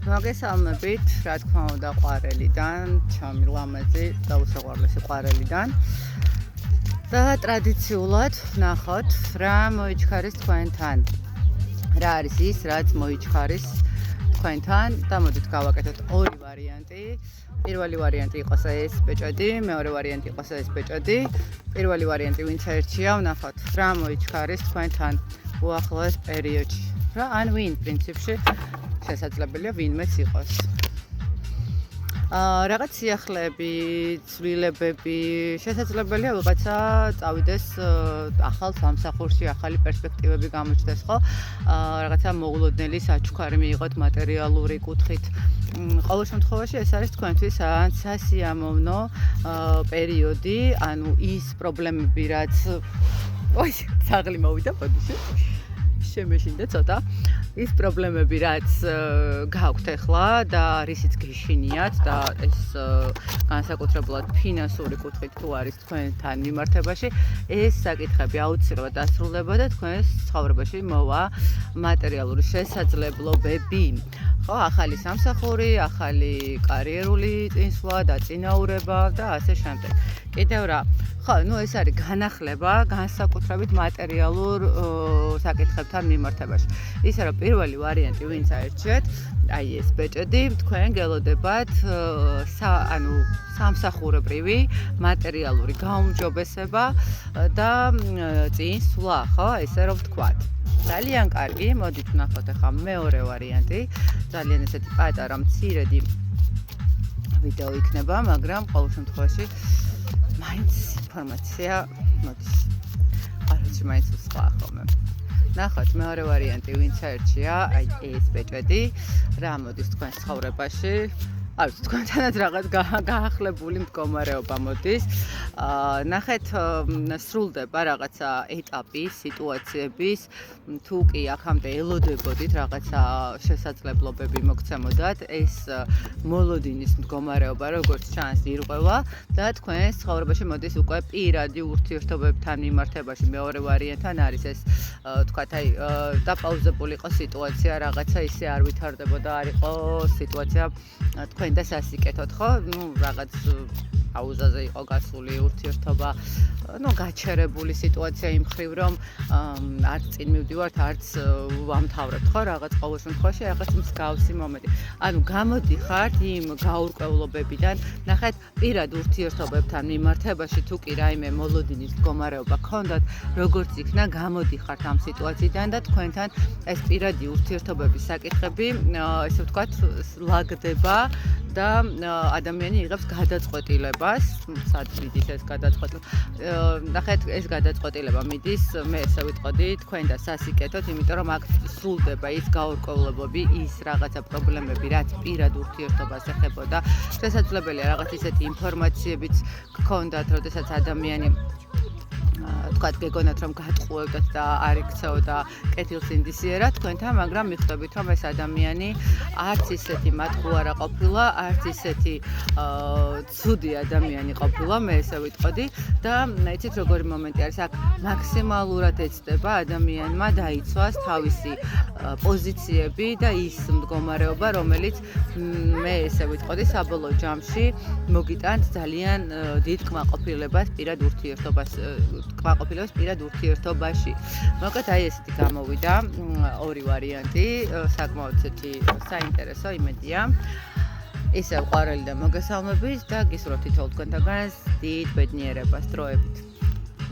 მოგესალმებით, რა თქმა უნდა, ყვარელიდან, ჩემი ლამაზი და უსაყვარლესი ყვარელიდან. და ტრადიციულად ვნახოთ, რა მოიჩქარის თქვენთან. რა არის ის, რაც მოიჩქარის თქვენთან და მოდით გავაკეთოთ ორი ვარიანტი. პირველი ვარიანტი იყოს ეს ბეჭოდი, მეორე ვარიანტი იყოს ეს ბეჭოდი. პირველი ვარიანტი ვინც ერჩია, ვნახოთ, რა მოიჩქარის თქვენთან უახლოეს პერიოდში. რა ან ვინ პრინციპში შესაძლებელია ვინმეც იყოს. რაღაც სიახლეები, ცვლილებები, შესაძლებელია ვიღაცა წავიდეს ახალ სამსახურში, ახალი პერსპექტივები გამოჩნდეს, ხო? რაღაცა მოულოდნელი საჩუქარი მიიღოთ მატერიალური კუთხით. ყოველ შემთხვევაში ეს არის თქვენთვის სასიამოვნო პერიოდი, ანუ ის პრობლემები, რაც ძაღლი მოვიდა ბოდიში. შემეშინდა ცოტა ის პრობლემები, რაც გაქვთ ახლა და რისიც გიშინიათ და ეს განსაკუთრებულად ფინანსური კუთხით თუ არის თქვენთან მიმართებაში, ეს საკითხები აუცილებლად დასრულდება და თქვენს ცხოვრებაში მოვა მატერიალური შესაძლებლობები. ხო, ახალი სამსახური, ახალი კარიერული წინსვლა, დაწინაურება და ასე შემდეგ. კიდევ რა, ხო, ეს არის განახლება განსაკუთრებით მატერიალურ საკითხებთან მიმართებაში. ისე რომ პირველი ვარიანტი ვინც აერჩიეთ, აი ეს ბეჭოდი, თქვენ გელოდებათ სამსახურებრივი მატერიალური გაუმჯობესება და წინსვლა, ხო, ესე რომ ვთქვათ. ძალიან კარგი, მოდით ვნახოთ ახლა მეორე ვარიანტი. ძალიან ესეთი პატარა მცირედი ვიდეო იქნება, მაგრამ ყოველ შემთხვევაში მაინც ინფორმაცია მოდის. არაჩი მაინც უსხვა ხოლმე. ნახოთ, მეორე ვარიანტი ვინც აერჩია, აი ეს ბეჭოდი, რა მოდის თქვენს ცხოვრებაში. არის თქვენთანაც რაღაც გაახლებული მდგომარეობა მოდის. ნახეთ, სრულდება რაღაცა ეტაპი სიტუაციების, თუ კი აქამდე ელოდებოდით რაღაცა შესაძლებლობები მოგცემოდათ, ეს მოლოდინის მდგომარეობა როგორც ჩანს ირღვევა და თქვენს ცხოვრებაში მოდის უკვე პირადი ურთიერთობებთან მიმართებაში. მეორე ვარიანტთან არის ეს, თქვათ, აი დაპაუზებული იყო სიტუაცია, რაღაცა ისე არ ვითარდებოდა, არ იყო სიტუაცია თქვენ და სასიკეთოდ, ხო? რაღაც აუზაზე იყო გასული ურთიერთობა, გაჩერებული სიტუაცია იმ მხრივ, რომ არც წინ მივდივართ, არც ვამთავრებთ, ხო? რაღაც ყოველ შემთხვევაში რაღაც მსგავსი მომენტი. ანუ გამოდიხართ იმ გაურკვევლობებიდან, ნახეთ, პირად ურთიერთობებთან მიმართებაში თუ კი რაიმე მოლოდინის მდგომარეობა გქონდათ, როგორც იქნა გამოდიხართ ამ სიტუაციიდან და თქვენთან ეს პირადი ურთიერთობების საკითხები, ესე ვთქვათ, ლაგდება და ადამიანი იღებს გადაწყვეტილებას, სად მიდის ეს გადაწყვეტილება. ნახეთ, ეს გადაწყვეტილება მიდის, მე ესე ვიტყოდი, თქვენ და სასიკეთოდ, იმიტომ რომ აქ სრულდება ის გაურკვევლობები, ის რაღაცა პრობლემები, რაც პირად ურთიერთობას ეხებოდა. შესაძლებელია რაღაც ისეთი ინფორმაციებიც გქონდათ, როდესაც ადამიანი თქვათ, გეგონათ რომ გატყუებდათ და არ იქცეოდა კეთილსინდისიერად თქვენთან, მაგრამ მიხვდებით რომ ეს ადამიანი არც ისეთი მატყუ არა ყოფილა, არც ისეთი ცუდი ადამიანი ყოფილა, მე ესე ვიტყოდი და იცით როგორი მომენტი არის, აქ მაქსიმალურად ეცდება ადამიანმა დაიცვას თავისი პოზიციები და ის მდგომარეობა, რომელიც მე ესე ვიტყოდი საბოლოო ჯამში მოგიტანთ ძალიან დიდ კმაყოფილებას პირად ურთიერთობაში. მოკლედ აი ესეთი გამოვიდა ორი ვარიანტი, საკმაოდ ესეთი საინტერესო, იმედია. ისევ ყვარელი და მოგესალმებით და გისურვებთ თითოეულ თქვენთაგანს დიდ ბედნიერებას, დროებით.